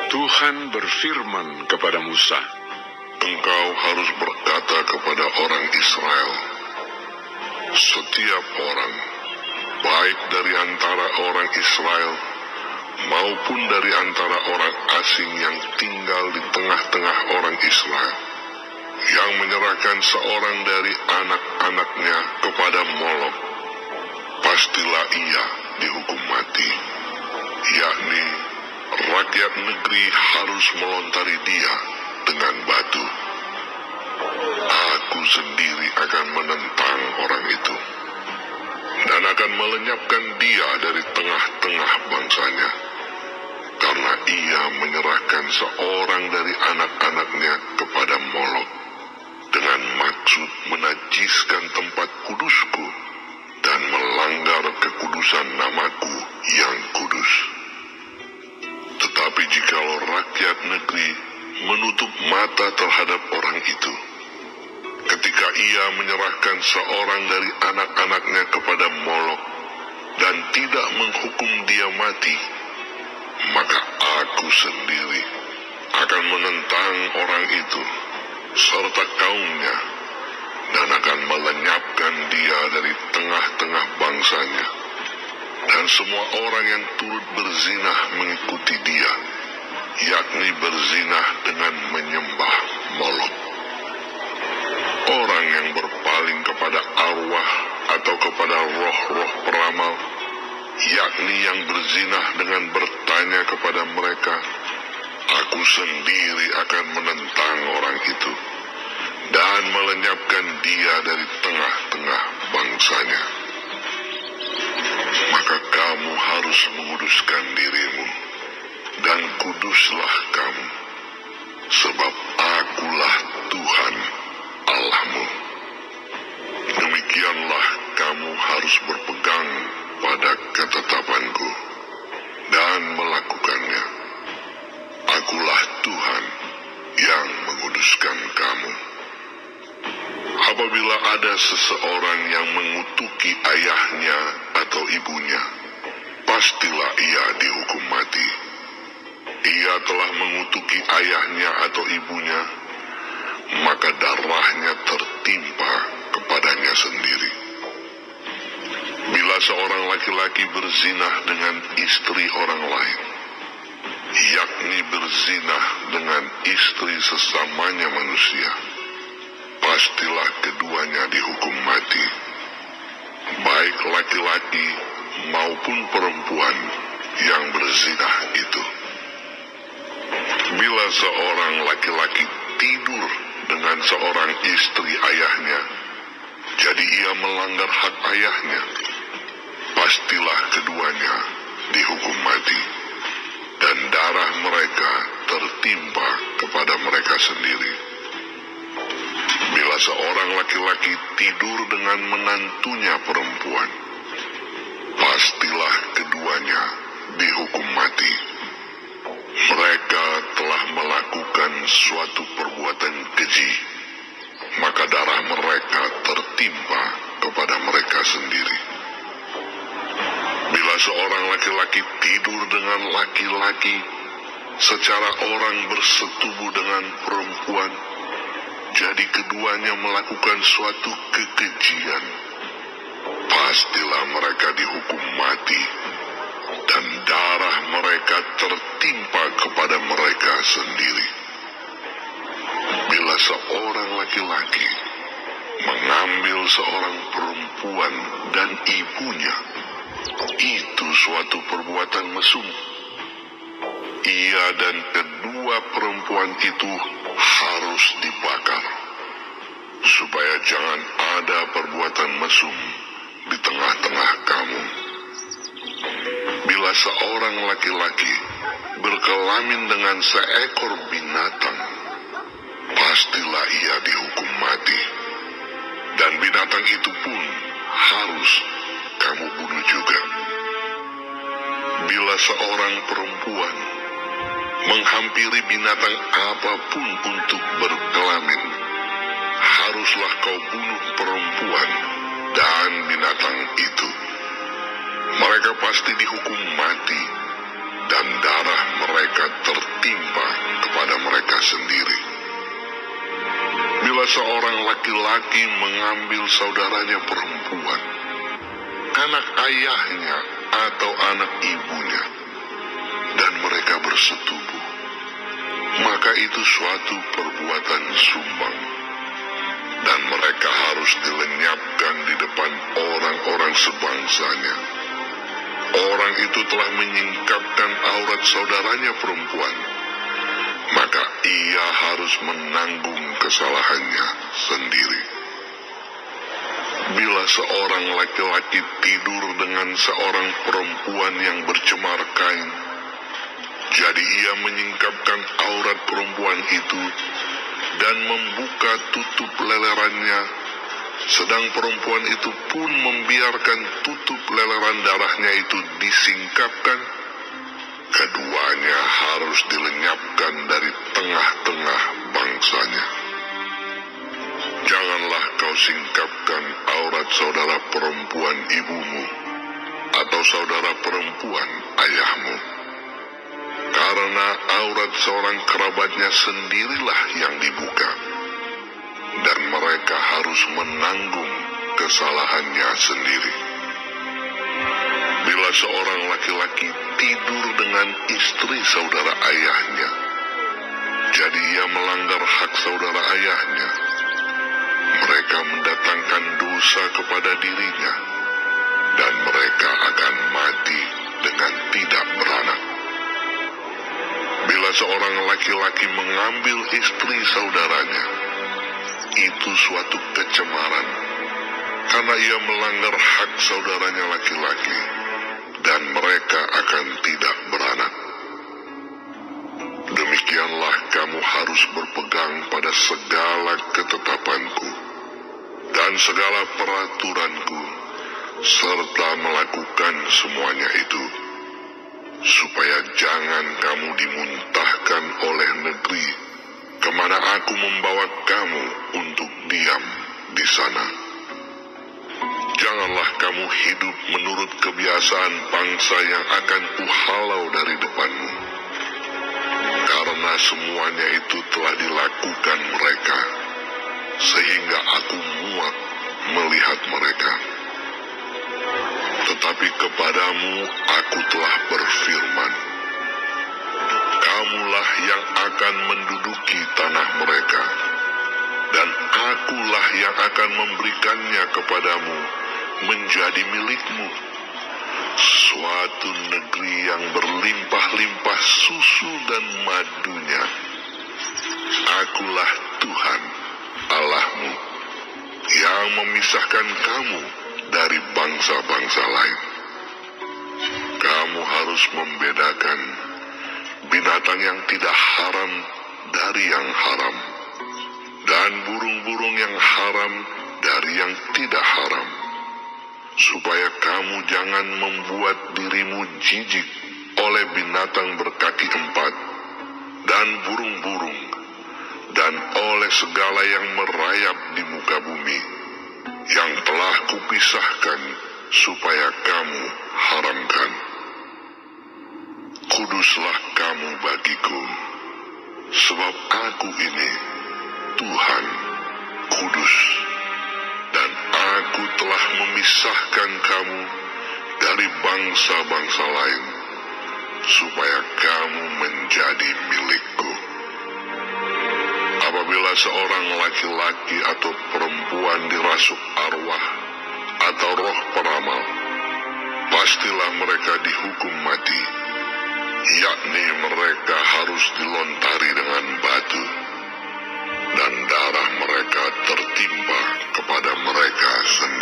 Tuhan berfirman kepada Musa, "Engkau harus berkata kepada orang Israel, setiap orang, baik dari antara orang Israel maupun dari antara orang asing yang tinggal di tengah-tengah orang Israel, yang menyerahkan seorang dari anak-anaknya kepada Molok, pastilah ia dihukum mati, yakni rakyat negeri harus melontari dia dengan batu. Aku sendiri akan menentang orang itu dan akan melenyapkan dia dari tengah-tengah bangsanya, karena ia menyerahkan seorang dari anak-anaknya kepada Molok dengan maksud menajiskan tempat kudusku dan melanggar kekudusan namaku yang kudus. Tetapi jikalau rakyat negeri menutup mata terhadap orang itu, ketika ia menyerahkan seorang dari anak-anaknya kepada Molok dan tidak menghukum dia mati, maka aku sendiri akan menentang orang itu serta kaumnya dan akan melenyapkan dia dari tengah-tengah bangsanya, dan semua orang yang turut berzinah mengikuti dia, yakni berzinah dengan menyembah Molok. Orang yang berpaling kepada arwah atau kepada roh-roh peramal, yakni yang berzinah dengan bertanya kepada mereka, aku sendiri akan menentang orang itu dan melenyapkan dia dari tengah-tengah bangsanya. Maka kamu harus menguduskan dirimu, dan kuduslah kamu, sebab akulah Tuhan Allahmu. Demikianlah kamu harus berpegang pada ketetapanku dan melakukannya. Akulah Tuhan yang menguduskan kamu. Apabila ada seseorang yang mengutuki ayahnya atau ibunya, pastilah ia dihukum mati. Ia telah mengutuki ayahnya atau ibunya, maka darahnya tertimpa kepadanya sendiri. Bila seorang laki-laki berzinah dengan istri orang lain, yakni berzinah dengan istri sesamanya manusia, pastilah keduanya dihukum mati, baik laki-laki maupun perempuan yang berzinah itu. Bila seorang laki-laki tidur dengan seorang istri ayahnya, jadi ia melanggar hak ayahnya, pastilah keduanya dihukum mati, dan darah mereka tertimpa kepada mereka sendiri. Bila seorang laki-laki tidur dengan menantunya perempuan, pastilah keduanya dihukum mati. Mereka telah melakukan suatu perbuatan keji, maka darah mereka tertimpa kepada mereka sendiri. Bila seorang laki-laki tidur dengan laki-laki secara orang bersetubuh dengan perempuan, jadi keduanya melakukan suatu kekejian, pastilah mereka dihukum mati, dan darah mereka tertimpa kepada mereka sendiri. Bila seorang laki-laki mengambil seorang perempuan dan ibunya, itu suatu perbuatan mesum. Ia dan kedua perempuan itu harus dibakar, supaya jangan ada perbuatan mesum di tengah-tengah kamu. Bila seorang laki-laki berkelamin dengan seekor binatang, pastilah ia dihukum mati, dan binatang itu pun harus kamu bunuh juga. Bila seorang perempuan menghampiri binatang apapun untuk berkelamin, haruslah kau bunuh perempuan dan binatang itu. Mereka pasti dihukum mati, dan darah mereka mereka tertimpa kepada mereka sendiri. Bila seorang laki-laki mengambil saudaranya perempuan, anak ayahnya atau anak ibunya, dan mereka bersetubuh, maka itu suatu perbuatan sumbang, dan mereka harus dilenyapkan di depan orang-orang sebangsanya. Orang itu telah menyingkapkan aurat saudaranya perempuan, maka ia harus menanggung kesalahannya sendiri. Bila seorang laki-laki tidur dengan seorang perempuan yang bercemar kain, jadi ia menyingkapkan aurat perempuan itu dan membuka tutup lelerannya, sedang perempuan itu pun membiarkan tutup leleran darahnya itu disingkapkan, keduanya harus dilenyapkan dari tengah-tengah bangsanya. Janganlah kau singkapkan aurat saudara perempuan ibumu atau saudara perempuan ayahmu, karena aurat seorang kerabatnya sendirilah yang dibuka, dan mereka harus menanggung kesalahannya sendiri. Bila seorang laki-laki tidur dengan istri saudara ayahnya, jadi ia melanggar hak saudara ayahnya, mereka mendatangkan dosa kepada dirinya, dan mereka akan mati dengan tidak beranak. Bila seorang laki-laki mengambil istri saudaranya, itu suatu kecemaran, karena ia melanggar hak saudaranya laki-laki, dan mereka akan tidak beranak. Demikianlah kamu harus berpegang pada segala ketetapanku dan segala peraturanku, serta melakukan semuanya itu, supaya jangan kamu dimuntahkan oleh negeri kemana aku membawa kamu untuk diam di sana. Janganlah kamu hidup menurut kebiasaan bangsa yang akan kuhalau dari depanmu, karena semuanya itu telah dilakukan mereka, sehingga aku muak melihat mereka. Tetapi kepadamu aku telah berfirman, kamulah yang akan menduduki tanah mereka, dan akulah yang akan memberikannya kepadamu menjadi milikmu, suatu negeri yang berlimpah-limpah susu dan madunya. Akulah Tuhan Allahmu yang memisahkan kamu dari bangsa-bangsa lain. Kamu harus membedakan binatang yang tidak haram dari yang haram, dan burung-burung yang haram dari yang tidak haram, supaya kamu jangan membuat dirimu jijik oleh binatang berkaki empat dan burung-burung, dan oleh segala yang merayap di muka bumi, yang telah kupisahkan supaya kamu haramkan. Kuduslah kamu bagiku, sebab aku ini Tuhan kudus, dan aku telah memisahkan kamu dari bangsa-bangsa lain, supaya kamu menjadi milikku. Apabila seorang laki-laki atau perempuan dirasuk arwah atau roh peramal, pastilah mereka dihukum mati, yakni mereka harus dilontari dengan batu, dan darah mereka tertimpa kepada mereka sendiri.